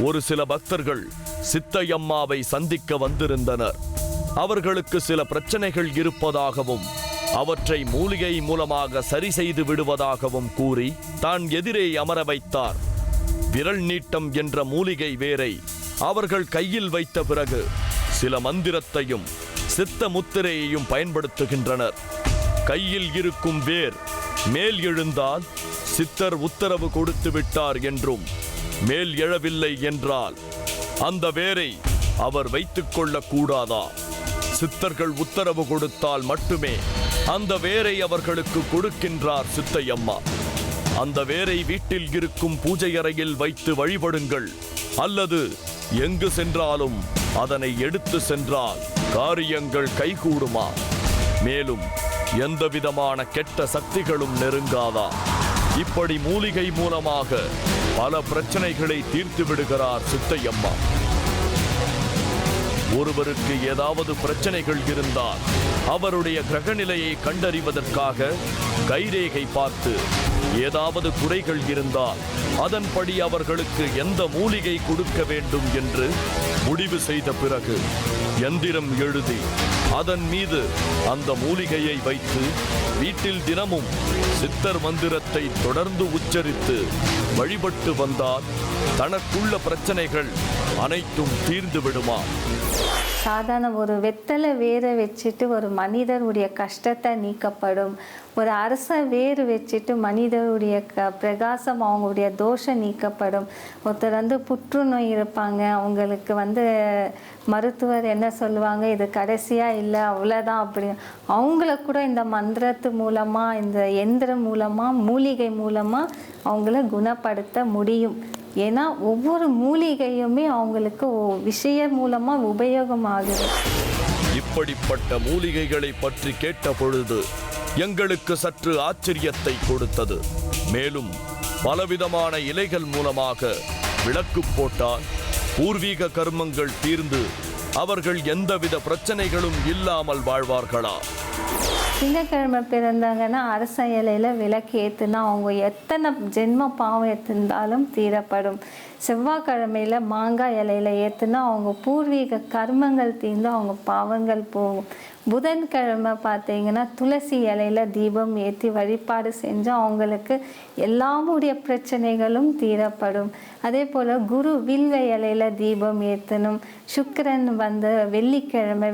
ஒரு சில பக்தர்கள் சித்தையம்மாவை சந்திக்க வந்திருந்தனர். அவர்களுக்கு சில பிரச்சனைகள் இருப்பதாகவும் அவற்றை மூலிகை மூலமாக சரி செய்து விடுவதாகவும் கூறி தான் எதிரே அமர வைத்தார். விரல் நீட்டம் என்ற மூலிகை வேரை அவர்கள் கையில் வைத்த பிறகு சில மந்திரத்தையும் சித்த முத்திரையையும் பயன்படுத்துகின்றனர். கையில் இருக்கும் வேர் மேல் எழுந்தால் சித்தர் உத்தரவு கொடுத்து விட்டார் என்றும், மேல் எழவில்லை என்றால் அந்த வேரை அவர் வைத்துக் கொள்ளக் கூடாதா? சித்தர்கள் உத்தரவு கொடுத்தால் மட்டுமே அந்த வேரை அவர்களுக்கு கொடுக்கின்றார் சித்தையம்மா. அந்த வேரை வீட்டில் இருக்கும் பூஜை அறையில் வைத்து வழிபடுங்கள், அல்லது எங்கு சென்றாலும் அதனை எடுத்து சென்றால் காரியங்கள் கைகூடுமா? மேலும் எந்தவிதமான கெட்ட சக்திகளும் நெருங்காதா? இப்படி மூலிகை மூலமாக பல பிரச்சனைகளை தீர்த்து விடுகிறார் சித்தையம்மா. ஒருவருக்கு ஏதாவது பிரச்சனைகள் இருந்தால் அவருடைய கிரகநிலையை கண்டறிவதற்காக கைரேகை பார்த்து ஏதாவது குறைகள் இருந்தால் அதன்படி அவர்களுக்கு எந்த மூலிகை கொடுக்க வேண்டும் என்று முடிவு செய்த பிறகு எந்திரம் எழுதி அதன் மீது அந்த மூலிகையை வைத்து வீட்டில் தினமும் சித்தர் மந்திரத்தை தொடர்ந்து உச்சரித்து வழிபட்டு வந்தால் தனக்குள்ள பிரச்சனைகள் அனைத்தும் தீர்ந்து விடுமா? சாதாரண ஒரு வெத்தலை வேரை வச்சுட்டு ஒரு மனிதருடைய கஷ்டத்தை நீக்கப்படும். ஒரு அரச வேறு வச்சுட்டு மனிதருடைய பிரகாசம், அவங்களுடைய தோஷம் நீக்கப்படும். ஒருத்தர் புற்றுநோய் இருப்பாங்க, அவங்களுக்கு மருத்துவர் என்ன சொல்லுவாங்க, இது கடைசியாக இல்லை அவ்வளோதான் அப்படி. அவங்கள கூட இந்த மந்திரத்து மூலமாக, இந்த எந்திரம் மூலமாக, மூலிகை மூலமாக அவங்கள குணப்படுத்த முடியும். ஏன்னா ஒவ்வொரு மூலிகையுமே அவங்களுக்கு விஷயம் மூலமாக உபயோகமாகுது. இப்படிப்பட்ட மூலிகைகளை பற்றி கேட்ட பொழுது எங்களுக்கு சற்று ஆச்சரியத்தை கொடுத்தது. மேலும் பலவிதமான இலைகள் மூலமாக விளக்கு போட்டால் பூர்வீக கர்மங்கள் தீர்ந்து அவர்கள் எந்தவித பிரச்சனைகளும் இல்லாமல் வாழ்வார்களா? திங்கக்கிழமை பிறந்தாங்கன்னா அரச இலையில் விளக்கு ஏற்றுனா அவங்க எத்தனை ஜென்ம பாவம் ஏற்றிருந்தாலும் தீரப்படும். செவ்வாய்க்கிழமையில் மாங்காய் இலையில் ஏற்றுனா அவங்க பூர்வீக கர்மங்கள் தீர்ந்து அவங்க பாவங்கள் போகும். புதன்கிழமை பார்த்தீங்கன்னா துளசி இலையில் தீபம் ஏற்றி வழிபாடு செஞ்சால் அவங்களுக்கு எல்லாமுடைய பிரச்சனைகளும் தீரப்படும். அதே போல் குரு வில்வ இலையில் தீபம் ஏற்றணும். சுக்கிரன் வெள்ளிக்கிழமை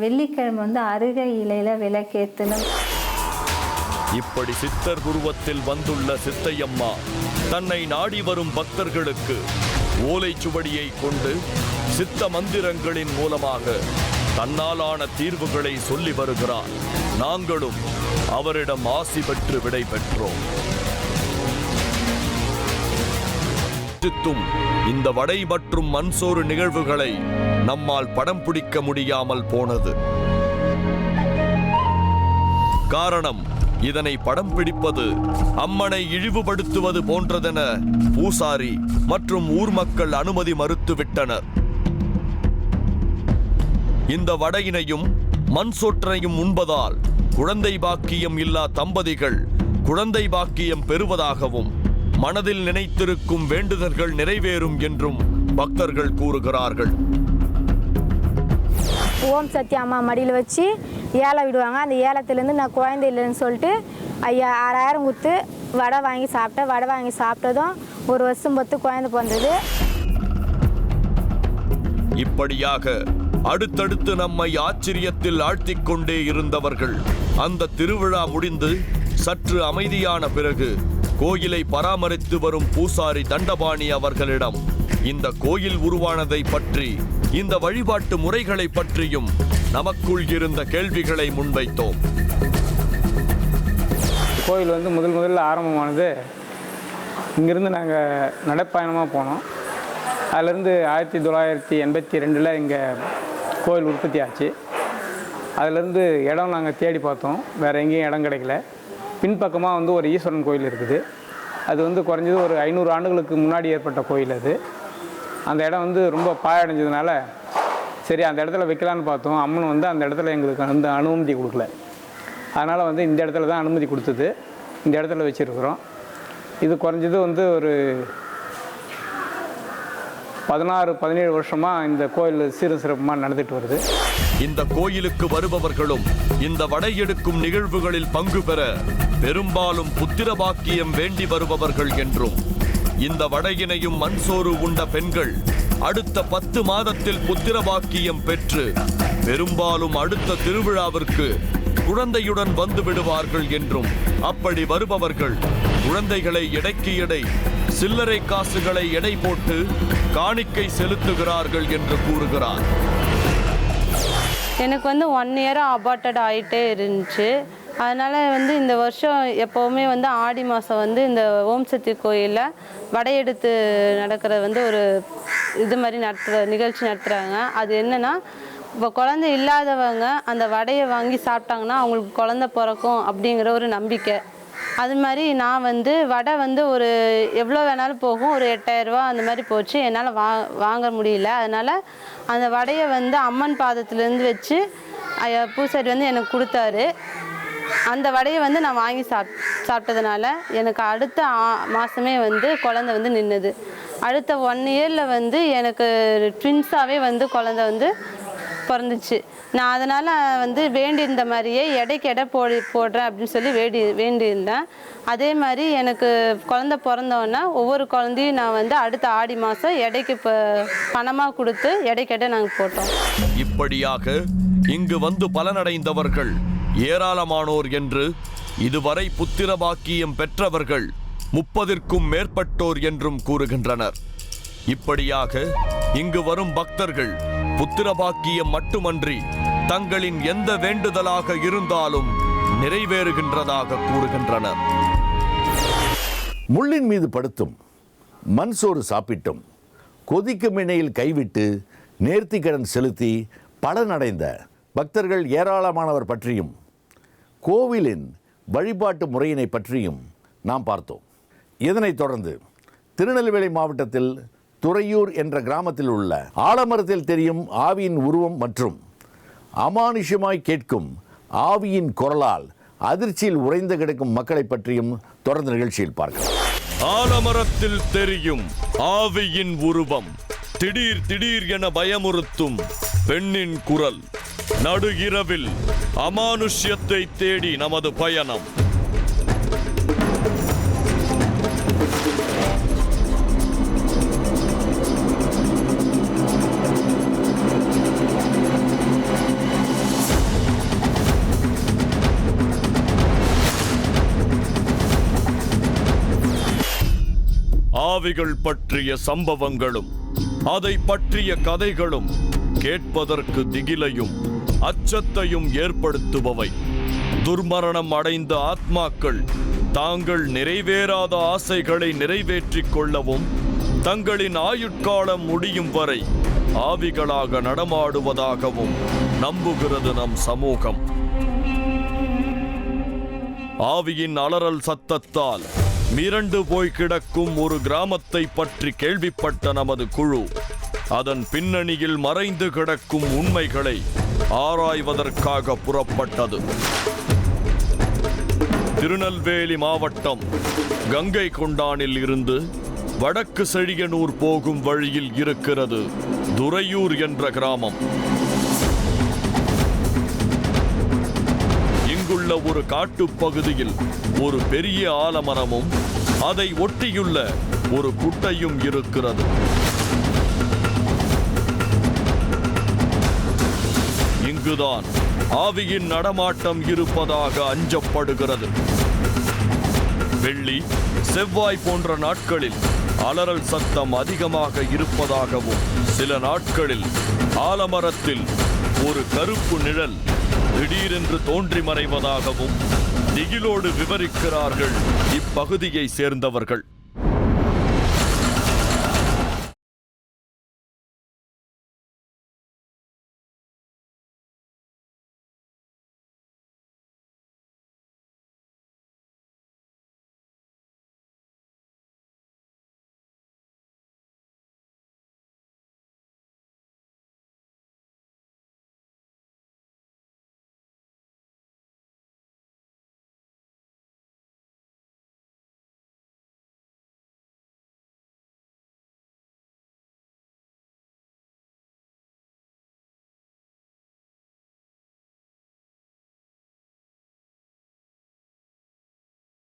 அருகை இலையில் விளக்கேற்றணும். இப்படி சித்தர் உருவத்தில் வந்துள்ள சித்தையம்மா தன்னை நாடி வரும் பக்தர்களுக்கு ஓலைச்சுவடியை கொண்டு சித்த மந்திரங்களின் மூலமாக தன்னாலான தீர்வுகளை சொல்லி வருகிறார். நாங்களும் அவரிடம் ஆசி பெற்று விடை பெற்றோம். இந்த வடை மற்றும் மண்சோறு நிகழ்வுகளை நம்மால் படம் பிடிக்க முடியாமல் போனது. காரணம், இதனை படம் பிடிப்பது அம்மனை இழிவுபடுத்துவது போன்றதென பூசாரி மற்றும் ஊர் மக்கள் அனுமதி மறுத்துவிட்டனர். இந்த வடையினையும் மண் சோற்றையும் உண்பதால் குழந்தை பாக்கியம் இல்லா தம்பதிகள் குழந்தை பாக்கியம் பெறுவதாகவும் மனதில் நினைத்திருக்கும் வேண்டுதல்கள் நிறைவேறும் என்றும் பக்தர்கள் கூறுகிறார்கள். ஓம் சக்தி அம்மா மடியில் வச்சு ஏலம் விடுவாங்க. அந்த ஏலத்துலேருந்து நான் குழந்தை இல்லைன்னு சொல்லிட்டு 6000 கொடுத்து வடை வாங்கி சாப்பிட்டேன். வடை வாங்கி சாப்பிட்டதும் 1 வருஷம் பொத்து குழந்தை பிறந்தது. இப்படியாக அடுத்தடுத்து நம்மை ஆச்சரியத்தில் ஆழ்த்திக் கொண்டே இருந்தவர்கள் அந்த திருவிழா முடிந்து சற்று அமைதியான பிறகு கோயிலை பராமரித்து வரும் பூசாரி தண்டபாணி அவர்களிடம் இந்த கோயில் உருவானதை பற்றி, இந்த வழிபாட்டு முறைகளை பற்றியும் நமக்குள் இருந்த கேள்விகளை முன்வைத்தோம். கோயில் முதல்ல ஆரம்பமானது இங்கிருந்து நாங்கள் நடைப்பயணமாக போனோம். அதிலிருந்து 1982 இங்கே கோயில் உற்பத்தி ஆச்சு. அதிலிருந்து இடம் நாங்கள் தேடி பார்த்தோம், வேறு எங்கேயும் இடம் கிடைக்கல. பின்பக்கமாக ஒரு ஈஸ்வரன் கோயில் இருக்குது. அது குறைஞ்சது ஒரு 500 ஆண்டுகளுக்கு முன்னாடி ஏற்பட்ட கோயில். அது அந்த இடம் ரொம்ப பாழடைஞ்சதுனால சரி அந்த இடத்துல வைக்கலான்னு பார்த்தோம். அம்மன் அந்த இடத்துல எங்களுக்கு அனுமதி கொடுக்கல. அதனால் இந்த இடத்துல தான் அனுமதி கொடுத்தது. இந்த இடத்துல வச்சுருக்குறோம். இது குறைஞ்சது ஒரு 16-17 வருஷமாக இந்த கோயில் சீரும் சிறப்புமாக நடந்துட்டு வருது. இந்த கோயிலுக்கு வருபவர்களும் இந்த வடை எடுக்கும் நிகழ்வுகளில் பங்கு பெற பெரும்பாலும் புத்திர பாக்கியம் வேண்டி வருபவர்கள் என்றும், இந்த வடையினையும் மண்சோறு உண்ட பெண்கள் அடுத்த 10 மாதத்தில் புத்திர பாக்கியம் பெற்று பெரும்பாலும் அடுத்த திருவிழாவிற்கு குழந்தையுடன் வந்து விடுவார்கள் என்றும், அப்படி வருபவர்கள் குழந்தைகளை எடைக்கு எடை சில்லறை காசுகளை எடை போட்டு காணிக்கை செலுத்துகிறார்கள் என்று கூறுகிறார். எனக்கு 1 இயராக அபார்ட்டட் ஆகிட்டே இருந்துச்சு. அதனால் இந்த வருஷம் எப்போவுமே ஆடி மாதம் இந்த ஓம் சக்தி கோயிலில் வடையெடுத்து நடக்கிறது ஒரு இது மாதிரி நிகழ்ச்சி நடத்துகிறாங்க. அது என்னென்னா, இப்போ குழந்தை இல்லாதவங்க அந்த வடையை வாங்கி சாப்பிட்டாங்கன்னா அவங்களுக்கு குழந்தை பிறக்கும் அப்படிங்கிற ஒரு நம்பிக்கை. அது மாதிரி நான் வடை ஒரு எவ்வளோ வேணாலும் போகும், ஒரு 8000 ரூபா அந்த மாதிரி போச்சு. என்னால் வாங்க முடியல. அதனால் அந்த வடையை அம்மன் பாதத்துலேருந்து வச்சு பூசாரி எனக்கு கொடுத்தாரு. அந்த வடையை நான் வாங்கி சாப்பிட்டதுனால எனக்கு அடுத்த மாதமே குழந்தை நின்றுது. அடுத்த 1 இயரில் எனக்கு ட்வின்ஸாகவே குழந்தை பிறந்துச்சு. நான் அதனால் வேண்டியிருந்த மாதிரியே எடைக்கு எடை போடுறேன் அப்படின்னு சொல்லி வேண்டியிருந்தேன். அதே மாதிரி எனக்கு குழந்தை பிறந்தோன்னா ஒவ்வொரு குழந்தையும் நான் அடுத்த ஆடி மாதம் எடைக்கு பணமாக கொடுத்து எடைக்கு எடை நாங்கள் போட்டோம். இப்படியாக இங்கு பலனடைந்தவர்கள் ஏராளமானோர் என்று, இதுவரை புத்திர பாக்கியம் பெற்றவர்கள் 30ற்கும் மேற்பட்டோர் என்றும் கூறுகின்றனர். இப்படியாக இங்கு வரும் பக்தர்கள் புத்திர பாக்கியம் மட்டுமன்றி தங்களின் எந்த வேண்டுதலாக இருந்தாலும் நிறைவேறுகின்றதாக கூறுகின்றனர். முள்ளின் மீது படுத்தும், மண்சோறு சாப்பிட்டும், கொதிக்கும் எண்ணெயில் கைவிட்டு நேர்த்தி கடன் செலுத்தி பலனடைந்த பக்தர்கள் ஏராளமானவர் பற்றியும் கோவிலின் வழிபாட்டு முறையினை பற்றியும் நாம் பார்த்தோம். இதனைத் தொடர்ந்து திருநெல்வேலி மாவட்டத்தில் துறையூர் என்ற கிராமத்தில் உள்ள ஆலமரத்தில் தெரியும் ஆவியின் உருவம் மற்றும் அமானுஷ்யமாய் கேட்கும் ஆவியின் குரலால் அதிர்ச்சியில் உறைந்து கிடக்கும் மக்களை பற்றியும் தொடர்ந்து நிகழ்ச்சியில் பார்க்கலாம். ஆலமரத்தில் தெரியும் ஆவியின் உருவம், திடீர் திடீர் என பயமுறுத்தும் பெண்ணின் குரல், நடு இரவில் அமானுஷ்யத்தை தேடி நமது பயணம். ஆவிகள் பற்றிய சம்பவங்களும் அதை பற்றிய கதைகளும் கேட்பதற்கு திகிலையும் அச்சத்தையும் ஏற்படுத்துபவை. துர்மரணம் அடைந்த ஆத்மாக்கள் தாங்கள் நிறைவேறாத ஆசைகளை நிறைவேற்றிக் கொள்ளவும் தங்களின் ஆயுட்காலம் முடியும் வரை ஆவிகளாக நடமாடுவதாகவும் நம்புகிறது நம் சமூகம். ஆவியின் அலறல் சத்தத்தால் மிரண்டு போய் கிடக்கும் ஒரு கிராமத்தை பற்றி கேள்விப்பட்ட நமது குழு அதன் பின்னணியில் மறைந்து கிடக்கும் உண்மைகளை ஆராய்வதற்காக புறப்பட்டது. திருநெல்வேலி மாவட்டம் கங்கை கொண்டானில் இருந்து வடக்கு செழியனூர் போகும் வழியில் இருக்கிறது துறையூர் என்ற கிராமம். இங்குள்ள ஒரு காட்டுப்பகுதியில் ஒரு பெரிய ஆலமரமும் அதை ஒட்டியுள்ள ஒரு குட்டையும் இருக்கிறது. இங்குதான் ஆவியின் நடமாட்டம் இருப்பதாக அஞ்சப்படுகிறது. வெள்ளி, செவ்வாய் போன்ற நாட்களில் அலறல் சத்தம் அதிகமாக இருப்பதாகவும், சில நாட்களில் ஆலமரத்தில் ஒரு கருப்பு நிழல் திடீரென்று தோன்றி மறைவதாகவும் திகிலோடு விவரிக்கிறார்கள் இப்பகுதியை சேர்ந்தவர்கள்.